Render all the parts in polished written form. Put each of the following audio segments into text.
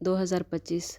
2025।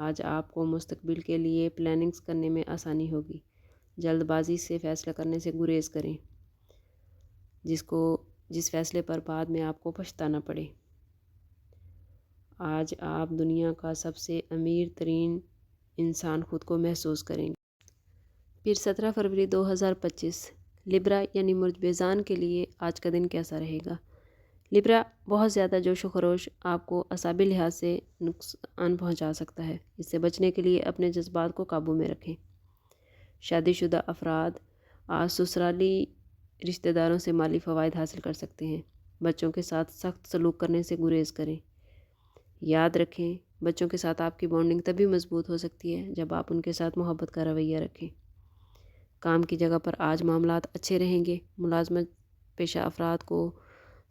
آج آپ کو مستقبل کے لیے پلاننگز کرنے میں آسانی ہوگی۔ جلد بازی سے فیصلہ کرنے سے گریز کریں، جس فیصلے پر بعد میں آپ کو پچھتانا پڑے۔ آج آپ دنیا کا سب سے امیر ترین انسان خود کو محسوس کریں گے۔ پھر 17 فروری 2025 لبرا یعنی مرج بیزان کے لیے آج کا دن کیسا رہے گا؟ لبرا، بہت زیادہ جوش و خروش آپ کو اعصابی لحاظ سے نقصان پہنچا سکتا ہے۔ اس سے بچنے کے لیے اپنے جذبات کو قابو میں رکھیں۔ شادی شدہ افراد آج سسرالی رشتہ داروں سے مالی فوائد حاصل کر سکتے ہیں۔ بچوں کے ساتھ سخت سلوک کرنے سے گریز کریں۔ یاد رکھیں، بچوں کے ساتھ آپ کی بانڈنگ تبھی مضبوط ہو سکتی ہے جب آپ ان کے ساتھ محبت کا رویہ رکھیں۔ کام کی جگہ پر آج معاملات اچھے رہیں گے۔ ملازمت پیشہ افراد کو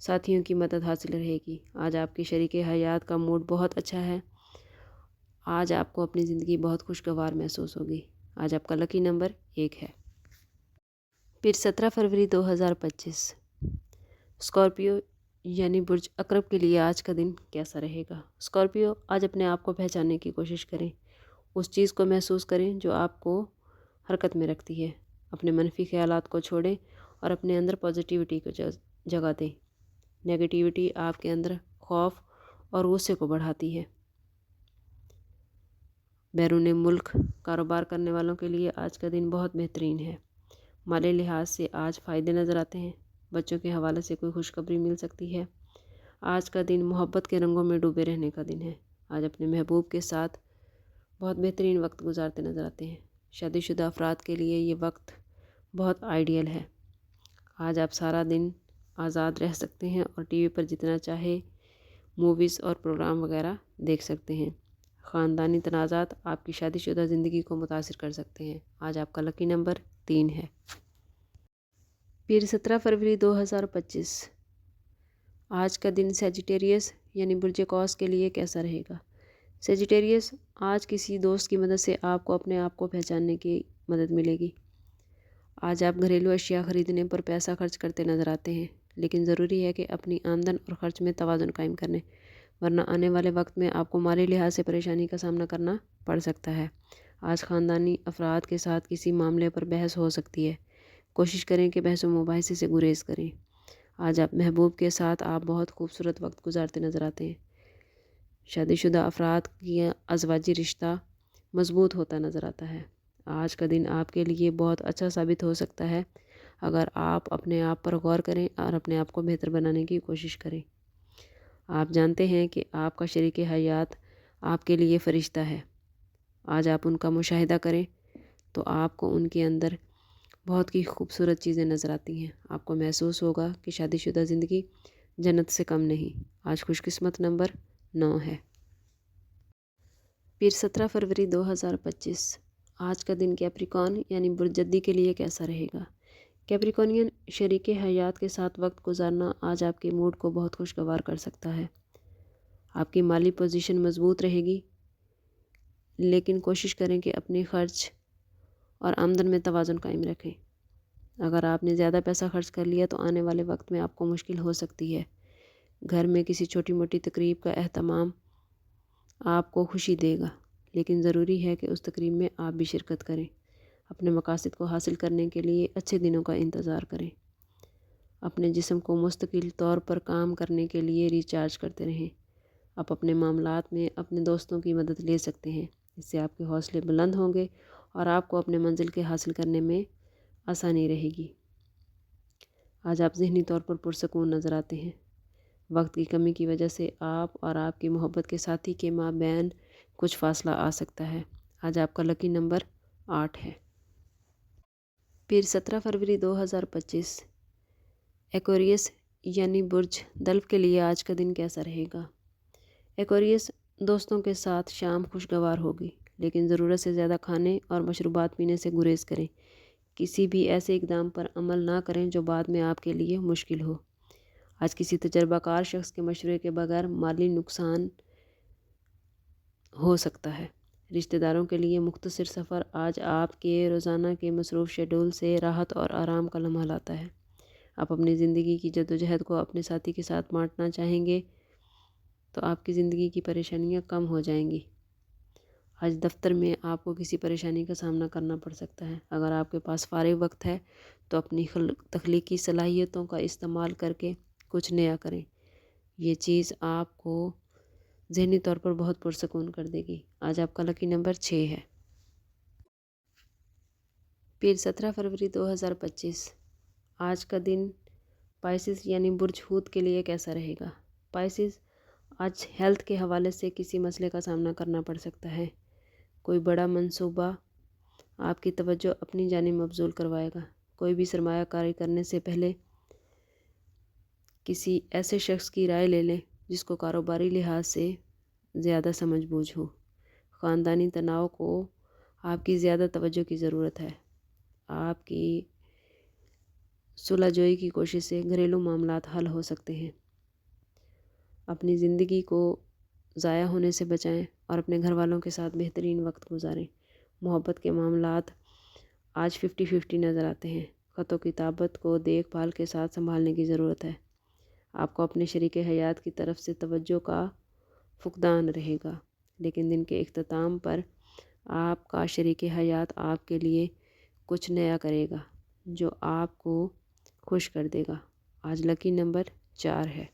ساتھیوں کی مدد حاصل رہے گی۔ آج آپ کے شریک حیات کا موڈ بہت اچھا ہے۔ آج آپ کو اپنی زندگی بہت خوشگوار محسوس ہوگی۔ آج آپ کا لکی نمبر 1 ہے۔ پھر 17 فروری 2025 اسکارپیو یعنی برج عقرب کے لیے آج کا دن کیسا رہے گا؟ اسکارپیو، آج اپنے آپ کو پہچاننے کی کوشش کریں۔ اس چیز کو محسوس کریں جو آپ کو حرکت میں رکھتی ہے۔ اپنے منفی خیالات کو چھوڑیں اور اپنے اندر پازیٹیوٹی کو جگہ دیں۔ نیگیٹیوٹی آپ کے اندر خوف اور غصے کو بڑھاتی ہے۔ بیرون ملک کاروبار کرنے والوں کے لیے آج کا دن بہت بہترین ہے۔ مالی لحاظ سے آج فائدے نظر آتے ہیں۔ بچوں کے حوالے سے کوئی خوشخبری مل سکتی ہے۔ آج کا دن محبت کے رنگوں میں ڈوبے رہنے کا دن ہے۔ آج اپنے محبوب کے ساتھ بہت بہترین وقت گزارتے نظر آتے ہیں۔ شادی شدہ افراد کے لیے یہ وقت بہت آئیڈیل ہے۔ آج آپ سارا دن آزاد رہ سکتے ہیں اور ٹی وی پر جتنا چاہے موویز اور پروگرام وغیرہ دیکھ سکتے ہیں۔ خاندانی تنازعات آپ کی شادی شدہ زندگی کو متاثر کر سکتے ہیں۔ آج آپ کا لکی نمبر 3 ہے۔ پھر 17 فروری 2025 آج کا دن سیجیٹیریس یعنی برج قوس کے لیے کیسا رہے گا؟ سیجیٹیریس، آج کسی دوست کی مدد سے آپ کو اپنے آپ کو پہچاننے کی مدد ملے گی۔ آج آپ گھریلو اشیاء خریدنے پر پیسہ خرچ کرتے نظر آتے ہیں، لیکن ضروری ہے کہ اپنی آمدن اور خرچ میں توازن قائم کریں، ورنہ آنے والے وقت میں آپ کو مالی لحاظ سے پریشانی کا سامنا کرنا پڑ سکتا ہے۔ آج خاندانی افراد کے ساتھ کسی معاملے پر بحث ہو سکتی ہے۔ کوشش کریں کہ بحث و مباحثے سے گریز کریں۔ آج آپ محبوب کے ساتھ آپ بہت خوبصورت وقت گزارتے نظر آتے ہیں۔ شادی شدہ افراد کی ازواجی رشتہ مضبوط ہوتا نظر آتا ہے۔ آج کا دن آپ کے لیے بہت اچھا ثابت ہو سکتا ہے اگر آپ اپنے آپ پر غور کریں اور اپنے آپ کو بہتر بنانے کی کوشش کریں۔ آپ جانتے ہیں کہ آپ کا شریک حیات آپ کے لیے فرشتہ ہے۔ آج آپ ان کا مشاہدہ کریں تو آپ کو ان کے اندر بہت ہی خوبصورت چیزیں نظر آتی ہیں۔ آپ کو محسوس ہوگا کہ شادی شدہ زندگی جنت سے کم نہیں۔ آج خوش قسمت نمبر 9 ہے۔ پھر 17 فروری 2025 آج کا دن کیپریکون یعنی برج جدی کے لیے کیسا رہے گا؟ کیپریکونین، شریک حیات کے ساتھ وقت گزارنا آج آپ کے موڈ کو بہت خوشگوار کر سکتا ہے۔ آپ کی مالی پوزیشن مضبوط رہے گی، لیکن کوشش کریں کہ اپنے خرچ اور آمدن میں توازن قائم رکھیں۔ اگر آپ نے زیادہ پیسہ خرچ کر لیا تو آنے والے وقت میں آپ کو مشکل ہو سکتی ہے۔ گھر میں کسی چھوٹی موٹی تقریب کا اہتمام آپ کو خوشی دے گا، لیکن ضروری ہے کہ اس تقریب میں آپ بھی شرکت کریں۔ اپنے مقاصد کو حاصل کرنے کے لیے اچھے دنوں کا انتظار کریں۔ اپنے جسم کو مستقل طور پر کام کرنے کے لیے ریچارج کرتے رہیں۔ آپ اپنے معاملات میں اپنے دوستوں کی مدد لے سکتے ہیں۔ اس سے آپ کے حوصلے بلند ہوں گے اور آپ کو اپنے منزل کے حاصل کرنے میں آسانی رہے گی۔ آج آپ ذہنی طور پر پرسکون نظر آتے ہیں۔ وقت کی کمی کی وجہ سے آپ اور آپ کی محبت کے ساتھی کے مابین کچھ فاصلہ آ سکتا ہے۔ آج آپ کا لکی نمبر 8 ہے۔ پھر 17 فروری 2025 ایکویریس یعنی برج دلو کے لیے آج کا دن کیسا رہے گا؟ ایکویریس، دوستوں کے ساتھ شام خوشگوار ہوگی، لیکن ضرورت سے زیادہ کھانے اور مشروبات پینے سے گریز کریں۔ کسی بھی ایسے اقدام پر عمل نہ کریں جو بعد میں آپ کے لیے مشکل ہو۔ آج کسی تجربہ کار شخص کے مشورے کے بغیر مالی نقصان ہو سکتا ہے۔ رشتہ داروں کے لیے مختصر سفر آج آپ کے روزانہ کے مصروف شیڈول سے راحت اور آرام کا لمحہ لاتا ہے۔ آپ اپنی زندگی کی جدوجہد کو اپنے ساتھی کے ساتھ بانٹنا چاہیں گے تو آپ کی زندگی کی پریشانیاں کم ہو جائیں گی۔ آج دفتر میں آپ کو کسی پریشانی کا سامنا کرنا پڑ سکتا ہے۔ اگر آپ کے پاس فارغ وقت ہے تو اپنی تخلیقی صلاحیتوں کا استعمال کر کے کچھ نیا کریں۔ یہ چیز آپ کو ذہنی طور پر بہت پرسکون کر دے گی۔ آج آپ کا لکی نمبر 6 ہے۔ پھر 17 فروری 2025 آج کا دن پائسس یعنی برج حوت کے لیے کیسا رہے گا؟ پائسس، آج ہیلتھ کے حوالے سے کسی مسئلے کا سامنا کرنا پڑ سکتا ہے۔ کوئی بڑا منصوبہ آپ کی توجہ اپنی جانب مبذول کروائے گا۔ کوئی بھی سرمایہ کاری کرنے سے پہلے کسی ایسے شخص کی رائے لے لیں جس کو کاروباری لحاظ سے زیادہ سمجھ بوجھ ہو۔ خاندانی تناؤ کو آپ کی زیادہ توجہ کی ضرورت ہے۔ آپ کی صلح جوئی کی کوشش سے گھریلو معاملات حل ہو سکتے ہیں۔ اپنی زندگی کو ضائع ہونے سے بچائیں اور اپنے گھر والوں کے ساتھ بہترین وقت گزاریں۔ محبت کے معاملات آج 50-50 نظر آتے ہیں۔ خط و کتابت کو دیکھ بھال کے ساتھ سنبھالنے کی ضرورت ہے۔ آپ کو اپنے شریک حیات کی طرف سے توجہ کا فقدان رہے گا، لیکن دن کے اختتام پر آپ کا شریک حیات آپ کے لیے کچھ نیا کرے گا جو آپ کو خوش کر دے گا۔ آج لکی نمبر 4 ہے۔